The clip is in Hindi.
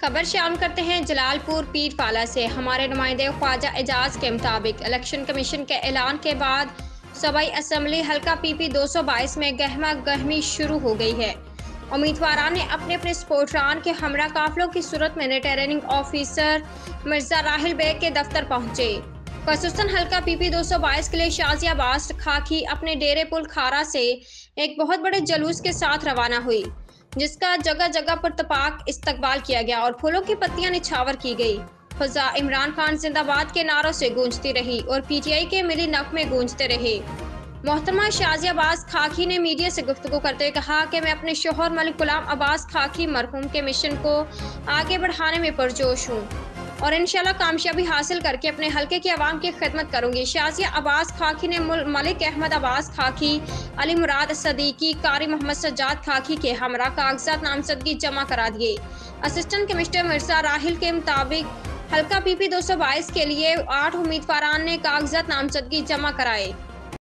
खबर शामिल करते हैं जलालपुर पीरवाला से। हमारे नुमाइंदे ख्वाजा एजाज के मुताबिक इलेक्शन कमीशन के ऐलान के बाद सूबाई असम्बली हल्का पीपी 222 में गहमा गहमी शुरू हो गई है। उम्मीदवारों ने अपने अपने सपोर्टरान के हमरा काफिलों की सूरत में रिटर्निंग ऑफिसर मिर्जा राहिल बेग के दफ्तर पहुंचे। खसूसन हल्का पीपी 222 के लिए शाजिया अब्बास खाकी अपने डेरे पुल खारा से एक बहुत बड़े जुलूस के साथ रवाना हुई, जिसका जगह जगह पर तपाक इस्तकबाल किया गया और फूलों की पत्तियां निछावर की गई। फजा इमरान खान जिंदाबाद के नारों से गूंजती रही और पीटीआई के मिली नगमे गूंजते रहे। मोहतरमा शाजिया अब्बास खाकी ने मीडिया से गुफ्तगू करते हुए कहा कि मैं अपने शोहर मलिक गुलाम अब्बास खाकी मरहूम के मिशन को आगे बढ़ाने में पुरजोश हूँ और इंशाल्लाह कामयाबी हासिल करके अपने हल्के की आवाम की खिदमत करूंगी। शाजिया अब्बास खाकी ने मलिक अहमद अब्बास खाकी, अली मुराद सदीकी, कारी मोहम्मद सज्जाद खाकी के हमरा कागजात नामजदगी जमा करा दिए। असिस्टेंट कमिश्नर मिर्जा राहिल के मुताबिक हल्का पीपी 222 के लिए 8 उम्मीदवारान ने कागजात नामजदगी जमा कराए।